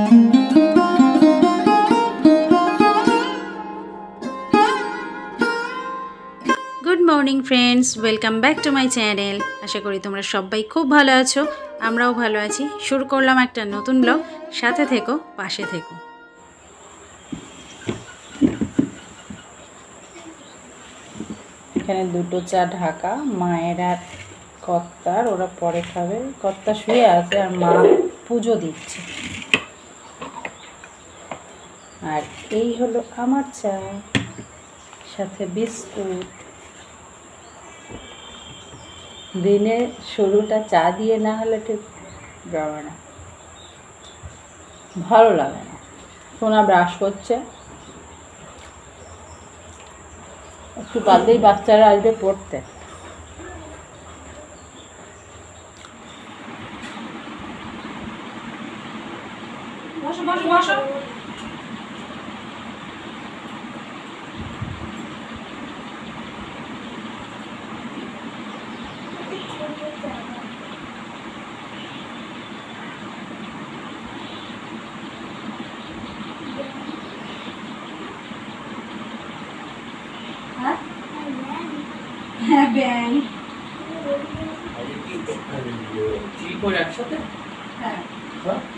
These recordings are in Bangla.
Good morning friends, welcome back to my channel. আশা করি তোমরা সবাই খুব ভালো আছো, আমরাও ভালো আছি। শুরু করলাম একটা নতুন ব্লগ, সাথে থেকো, পাশে থেকো। এখানে দুটো চা ঢাকা, মায়ের আর কর্তার, ওরা পরে খাবে। কর্তা শুয়ে আছে আর মা পুজো দিচ্ছে। আর এই হলো আমার চা, সাথে বিস্কুট। দিনের শুরুটা চা দিয়ে না হলে ঠিক যাবে না, ভালো লাগে না। সোনা ব্রাশ করছে, একটু বাদেই বাচ্চারা আসবে পড়তে। বসো বসো বসো। হ্যাঁ, ব্যাং একসাথে। হ্যাঁ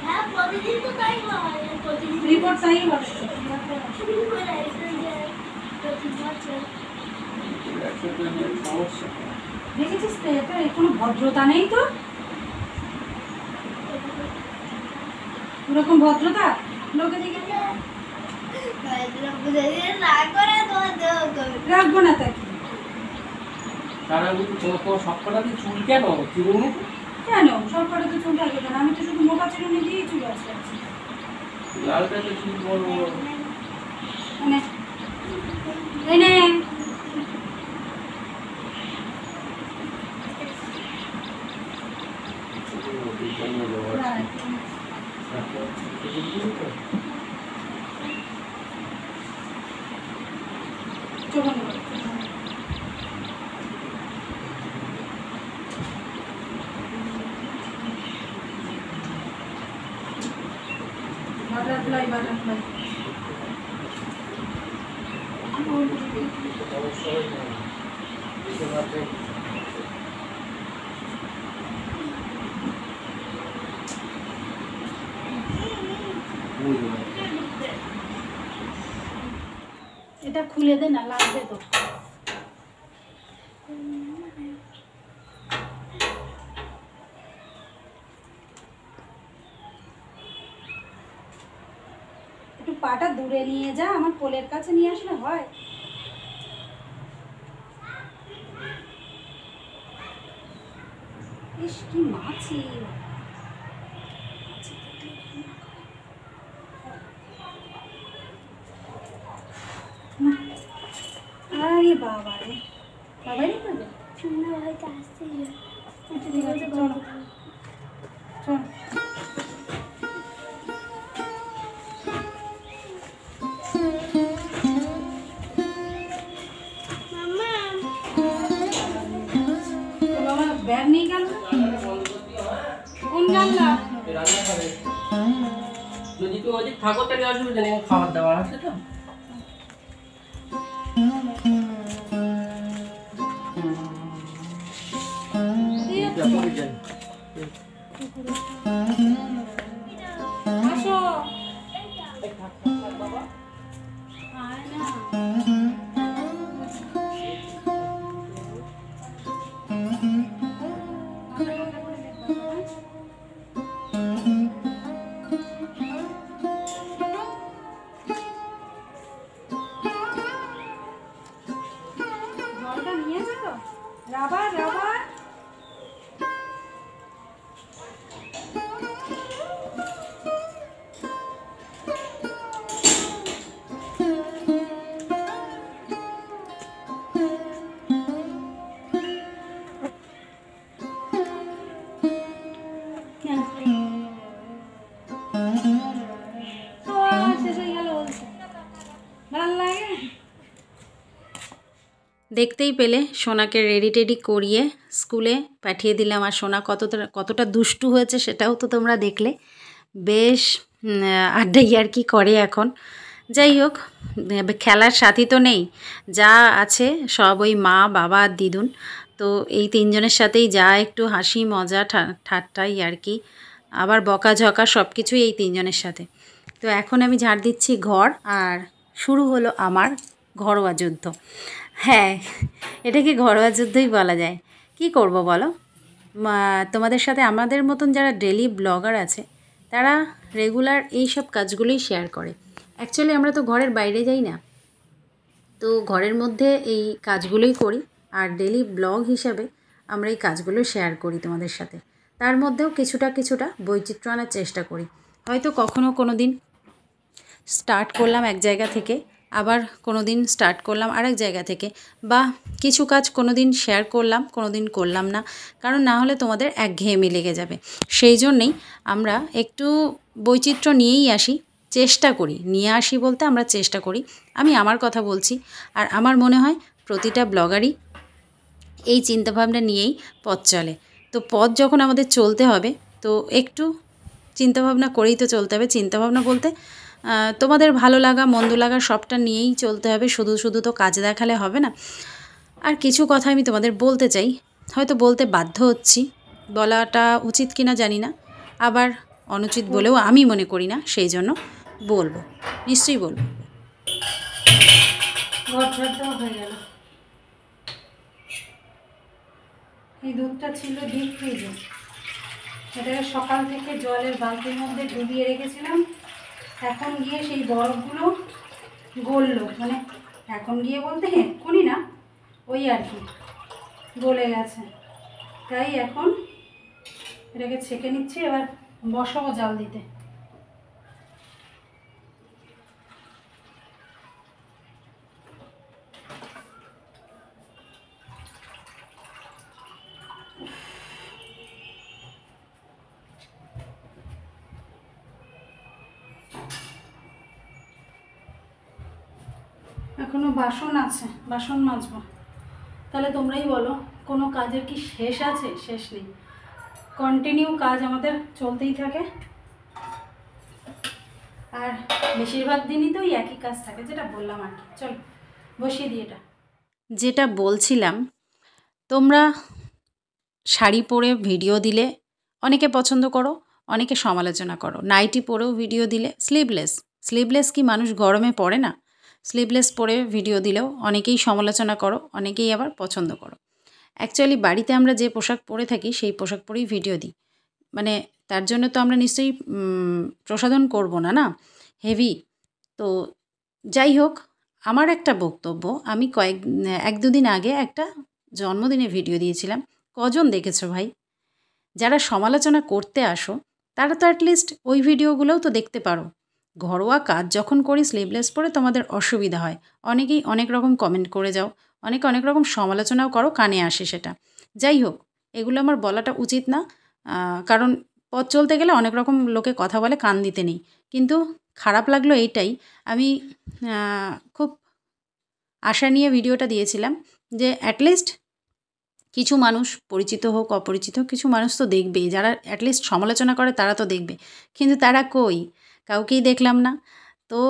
হ্যাঁ, প্রতিদিন তো তাই হয়, প্রতিদিন রিপোর্ট তাই হবে। দেখেছিস তো, এটা কোনো ভদ্রতা নেই তো, ওরকম ভদ্রতা লোকে দেখে রাখবো না। তাকে সবকটাতে চুল কেন চিরুনি? কেন সবকটাতে চুল থাকবে কেন? আমি তো শুধু মোটা চিরুনি দিয়েই চুল আছে। লালটাতে চুল বড় মানে এনে বাটারফ্লাই বাটারফ্লাই এটা খুলে দে না, লাগবে তো। একটু পাটা দূরে নিয়ে যা, আমার কোলের কাছে নিয়ে আসলে হয়। ইস কি মাছি! আরে বাবা রে, বাবাই করবে না, হয়তো আসতেই হবে। আচ্ছা ঠিক আছে, চলো চল। ব্যাগ নিয়ে গেল কোন জানলা? যদি কেউ ওদিক থাকো তাহলে অসুবিধা নেই, খাবার দাবার আছে তো। আসো বাবা, আয় না। জলটা নিয়ে যাও, রাবার রাবার। দেখতেই পেলে সোনাকে রেডি টেডি করিয়ে স্কুলে পাঠিয়ে দিলাম। আর সোনা কতটা দুষ্টু হয়েছে সেটাও তো তোমরা দেখলে। বেশ আড্ডাই আর কি করে এখন। যাই হোক, খেলার সাথী তো নেই, যা আছে সব ওই মা বাবা আর দিদুন। তো এই তিনজনের সাথেই যা একটু হাসি মজা ঠাট্টাই আর কি, আবার বকাঝকা সব কিছুই এই তিনজনের সাথে। তো এখন আমি ঝাড় দিচ্ছি ঘর, আর শুরু হলো আমার ঘরোয়া যুদ্ধ। হ্যাঁ, এটাকে ঘরোয়া যুদ্ধই বলা যায়। কি করব বলো, তোমাদের সাথে আমাদের মতন যারা ডেলি ব্লগার আছে তারা রেগুলার এই সব কাজগুলোই শেয়ার করে। অ্যাকচুয়ালি আমরা তো ঘরের বাইরে যাই না, তো ঘরের মধ্যে এই কাজগুলোই করি, আর ডেলি ব্লগ হিসাবে আমরা এই কাজগুলো শেয়ার করি তোমাদের সাথে। তার মধ্যেও কিছুটা বৈচিত্র্য আনার চেষ্টা করি। হয়তো কোনো দিন স্টার্ট করলাম এক জায়গা থেকে, আবার কোনো দিন স্টার্ট করলাম আরেক জায়গা থেকে, বা কিছু কাজ কোনো দিন শেয়ার করলাম, কোনো দিন করলাম না, কারণ না হলে তোমাদের একঘেয়েমি লেগে যাবে। সেই জন্যেই আমরা একটু বৈচিত্র্য নিয়েই আসি, চেষ্টা করি, নিয়ে আসি বলতে আমরা চেষ্টা করি। আমি আমার কথা বলছি, আর আমার মনে হয় প্রতিটা ব্লগারই এই চিন্তাভাবনা নিয়েই পথ চলে। তো পথ যখন আমাদের চলতে হবে, তো একটু চিন্তাভাবনা করেই তো চলতে হবে। চিন্তাভাবনা বলতে তোমাদের ভালো লাগা মন্দ লাগা সবটা নিয়েই চলতে হবে, শুধু তো কাজ দেখালে হবে না। আর কিছু কথা আমি তোমাদের বলতে চাই, হয়তো বলতে বাধ্য হচ্ছি, বলাটা উচিত কিনা জানি না, আবার অনুচিত বলেও আমি মনে করি না, সেই জন্য বলবো, নিশ্চয়ই বলবো। হয়ে গেল। এই দুধটা ছিল ডিপ ফ্রিজে, এটাকে সকাল থেকে জলের বালতির মধ্যে ডুবিয়ে রেখেছিলাম। এখন গিয়ে সেই বরফগুলো গললো, মানে এখন গিয়ে বলতে এক্ষুনি না, ওই আর কি গলে গেছে। তাই এখন এটাকে ছেঁকে নিচ্ছি, এবার বসাবো জাল দিতে। এখনো বাসন আছে, বাসন মাজবো। তাহলে তোমরাই বলো, কোনো কাজের কি শেষ আছে? শেষ নেই, কন্টিনিউ কাজ আমাদের চলতেই থাকে। আর বেশিরভাগ দিনই তো একই কাজ থাকে, যেটা বললাম আর কি। চলো বসিয়ে দিই। এটা যেটা বলছিলাম, তোমরা শাড়ি পরে ভিডিও দিলে অনেকে পছন্দ করো, অনেকে সমালোচনা করো। নাইটি পরেও ভিডিও দিলে, স্লিভলেস কি মানুষ গরমে পরে না? স্লিভলেস পরে ভিডিও দিলেও অনেকেই সমালোচনা করো, অনেকেই আবার পছন্দ করো। অ্যাকচুয়ালি বাড়িতে আমরা যে পোশাক পরে থাকি সেই পোশাক পরেই ভিডিও দিই, মানে তার জন্য তো আমরা নিশ্চয়ই প্রসাধন করব না, না হেভি। তো যাই হোক, আমার একটা বক্তব্য, আমি এক দুদিন আগে একটা জন্মদিনে ভিডিও দিয়েছিলাম। কজন দেখেছো ভাই? যারা সমালোচনা করতে আসো তারা তো অ্যাটলিস্ট ওই ভিডিওগুলোও তো দেখতে পারো। ঘরোয়া কাজ যখন করি স্লিভলেস পরে তোমাদের অসুবিধা হয়, অনেকেই অনেক রকম কমেন্ট করে যাও, অনেকে অনেক রকম সমালোচনাও করো, কানে আসে সেটা। যাই হোক, এগুলো আমার বলাটা উচিত না, কারণ পথ চলতে গেলে অনেক রকম লোকে কথা বলে, কান দিতে নেই। কিন্তু খারাপ লাগলো এইটাই, আমি খুব আশা নিয়ে ভিডিওটা দিয়েছিলাম যে অ্যাটলিস্ট কিছু মানুষ, পরিচিত হোক অপরিচিত হোক, কিছু মানুষ তো দেখবেই, যারা অ্যাটলিস্ট সমালোচনা করে তারা তো দেখবে। কিন্তু তারা কই? কাউকেই দেখলাম না। তো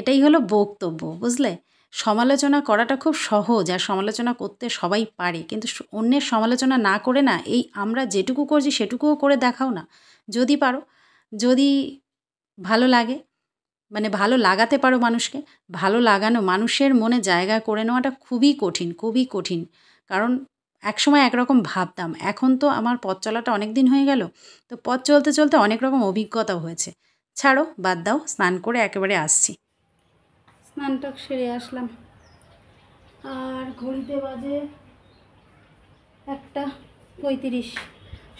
এটাই হলো বক্তব্য, বুঝলে? সমালোচনা করাটা খুব সহজ, আর সমালোচনা করতে সবাই পারে, কিন্তু অন্যের সমালোচনা না করে না, এই আমরা যেটুকু করছি সেটুকুও করে দেখাও না যদি পারো। যদি ভালো লাগে, মানে ভালো লাগাতে পারো মানুষকে, ভালো লাগানো, মানুষের মনে জায়গা করে নেওয়াটা খুবই কঠিন। কারণ একসময় একরকম ভাবতাম, এখন তো আমার পথ চলাটা অনেক দিন হয়ে গেল, তো পথ চলতে চলতে অনেক রকম অভিজ্ঞতাও হয়েছে। ছাড়ো, বাদ দাও, স্নান করে একেবারে আসছি। স্নানটা সেরে আসলাম, আর ঘড়িতে বাজে 1:35।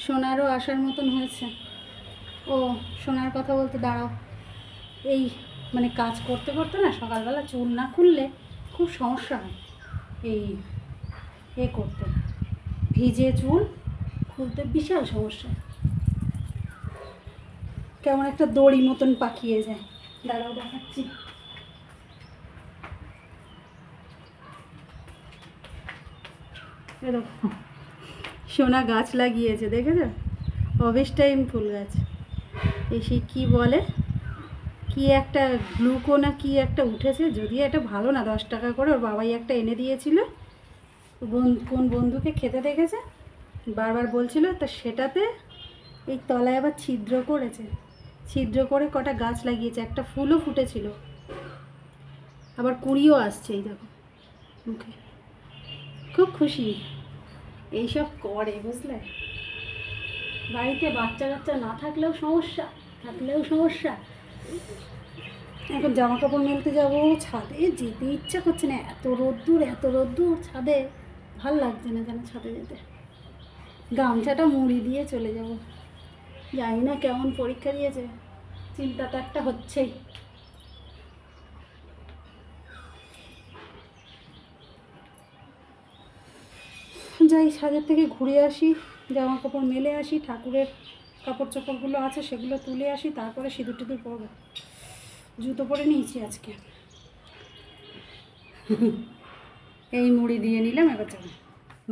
সোনারও আসার মতন হয়েছে। ও সোনার কথা বলতে দাঁড়াও, এই মানে কাজ করতে করতে না সকালবেলা চুল না খুললে খুব সমস্যা হয়। এই করতে ভিজে চুল খুলতে বিশাল সমস্যা, কেমন একটা দড়ি মতন পাকিয়ে যায়। দাঁড়াও দেখাচ্ছি। এরকম সোনা গাছ লাগিয়েছে, দেখেছো? অবেশ টাইম ফুল গাছ। এই সেই কী বলে, কি একটা গ্লুকো না কি একটা উঠেছে, যদিও এটা ভালো না, 10 টাকা করে। ওর বাবাই একটা এনে দিয়েছিল, কোন বন্ধুকে খেতে দেখেছে, বারবার বলছিল, তো সেটাতে এই তলায় আবার ছিদ্র করেছে, ছিদ্র করে কটা গাছ লাগিয়েছে, একটা ফুলও ফুটেছিল, আবার কুড়িও আসছে। এই দেখো মুখে, খুব খুশি। এইসব করে, বুঝলে। বাড়িতে বাচ্চা কাচ্চা না থাকলেও সমস্যা, থাকলেও সমস্যা। এখন জামা কাপড় মেলতে যাবো, ছাদে যেতে ইচ্ছা করছে না, এত রোদ্দুর ছাদে ভাল লাগছে না যেন ছাদে যেতে। গামছাটা মুড়ি দিয়ে চলে যাব, জানি না কেমন পরীক্ষা দিয়েছে, চিন্তা তো একটা হচ্ছেই। যাই ছাদের থেকে ঘুরে আসি, জামা কাপড় মেলে আসি, ঠাকুরের কাপড় চোপড়গুলো আছে সেগুলো তুলে আসি, তারপরে সিঁদুর টিঁদুর পরবো। জুতো পরে নিয়েছি আজকে, এই মুড়ি দিয়ে নিলাম, এবার যাবো।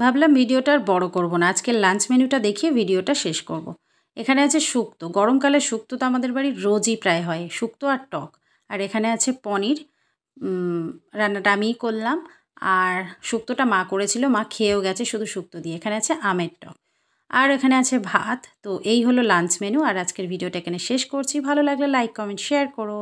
ভাবলাম ভিডিওটা আর বড় করব না, আজকের লাঞ্চ মেনুটা দেখিয়ে ভিডিওটা শেষ করব। এখানে আছে শুক্তো, গরমকালে শুক্তো তো আমাদের বাড়ির রোজই প্রায় হয়, শুক্তো আর টক। আর এখানে আছে পনির, রান্নাটা আমিই করলাম। আর শুক্তোটা মা করেছিল, মা খেয়েও গেছে শুধু শুক্তো দিয়ে। এখানে আছে আমের টক, আর এখানে আছে ভাত। তো এই হলো লাঞ্চ মেনু, আর আজকের ভিডিওটা এখানে শেষ করছি। ভালো লাগলে লাইক কমেন্ট শেয়ার করো।